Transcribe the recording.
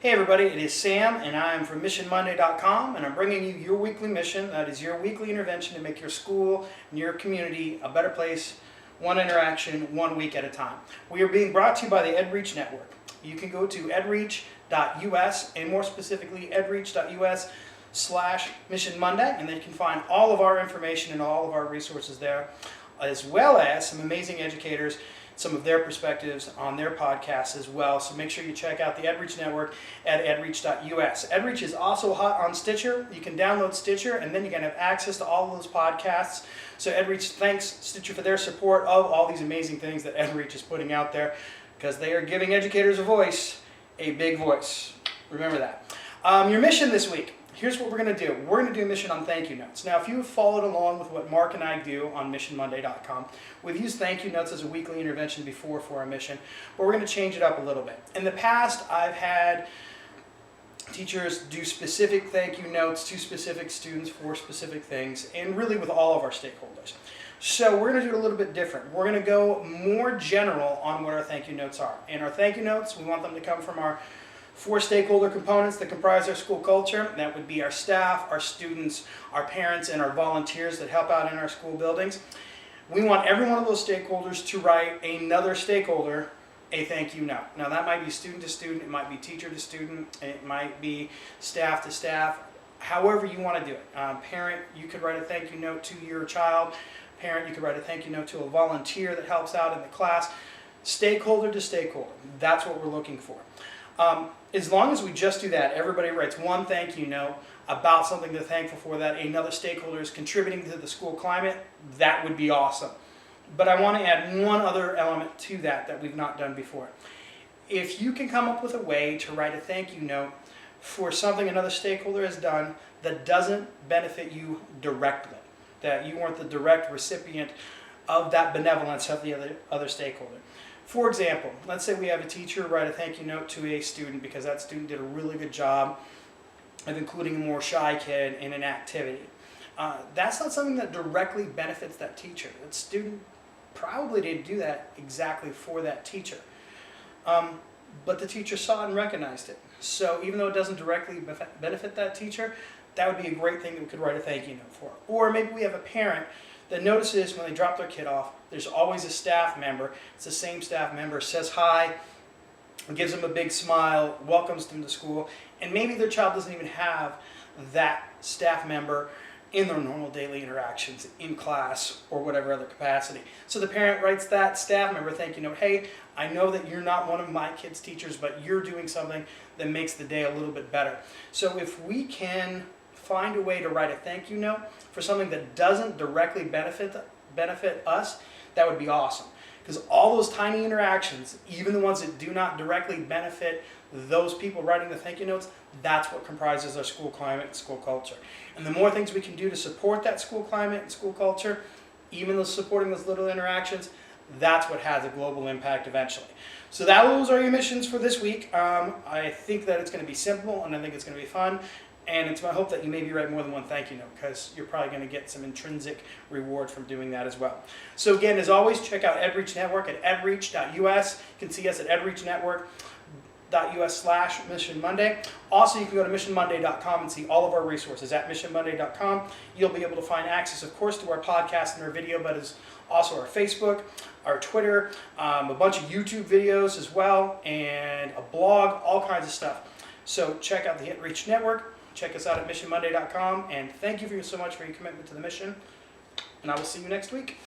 Hey everybody, it is Sam and I am from MissionMonday.com and I'm bringing you your weekly mission. That is your weekly intervention to make your school and your community a better place, one interaction, 1 week at a time. We are being brought to you by the EdReach Network. You can go to edreach.us and more specifically edreach.us/Mission Monday, and then you can find all of our information and all of our resources there, as well as some amazing educators, some of their perspectives on their podcasts as well. So make sure you check out the EdReach Network at edreach.us. EdReach is also hot on Stitcher. You can download Stitcher and then you can have access to all of those podcasts. So EdReach thanks Stitcher for their support of all these amazing things that EdReach is putting out there, because they are giving educators a voice, a big voice. Remember that. Your mission this week. Here's what we're going to do. We're going to do a mission on thank you notes. Now, if you've followed along with what Mark and I do on MissionMonday.com, we've used thank you notes as a weekly intervention before for our mission, but we're going to change it up a little bit. In the past, I've had teachers do specific thank you notes to specific students for specific things, and really with all of our stakeholders. So we're going to do it a little bit different. We're going to go more general on what our thank you notes are. And our thank you notes, we want them to come from our 4 stakeholder components that comprise our school culture. That would be our staff, our students, our parents, and our volunteers that help out in our school buildings. We want every one of those stakeholders to write another stakeholder a thank you note. Now that might be student to student, it might be teacher to student, it might be staff to staff, however you want to do it. Parent, you could write a thank you note to your child. Parent, you could write a thank you note to a volunteer that helps out in the class. Stakeholder to stakeholder, that's what we're looking for. As long as we just do that, everybody writes one thank you note about something they're thankful for, that another stakeholder is contributing to the school climate, that would be awesome. But I want to add one other element to that we've not done before. If you can come up with a way to write a thank you note for something another stakeholder has done that doesn't benefit you directly, that you weren't the direct recipient of that benevolence of the other stakeholder. For example, let's say we have a teacher write a thank you note to a student because that student did a really good job of including a more shy kid in an activity. That's not something that directly benefits that teacher. That student probably didn't do that exactly for that teacher. But the teacher saw it and recognized it. So even though it doesn't directly benefit that teacher, that would be a great thing that we could write a thank you note for. Or maybe we have a parent that notices when they drop their kid off, there's always a staff member. It's the same staff member, says hi, gives them a big smile, welcomes them to school, and maybe their child doesn't even have that staff member in their normal daily interactions, in class, or whatever other capacity. So the parent writes that staff member thank you note, hey, I know that you're not one of my kids' teachers, but you're doing something that makes the day a little bit better. So if we can find a way to write a thank you note for something that doesn't directly benefit us, that would be awesome. Because all those tiny interactions, even the ones that do not directly benefit those people writing the thank you notes, that's what comprises our school climate and school culture. And the more things we can do to support that school climate and school culture, even those supporting those little interactions, that's what has a global impact eventually. So those are your missions for this week. I think that it's going to be simple, and I think it's going to be fun. And it's my hope that you maybe write more than one thank you note, because you're probably going to get some intrinsic reward from doing that as well. So again, as always, check out EdReach Network at edreach.us. You can see us at edreachnetwork.us/Mission Monday. Also, you can go to MissionMonday.com and see all of our resources at MissionMonday.com. You'll be able to find access, of course, to our podcast and our video, but as also our Facebook, our Twitter, a bunch of YouTube videos as well, and a blog, all kinds of stuff. So check out the EdReach Network. Check us out at MissionMonday.com, and thank you so much for your commitment to the mission, and I will see you next week.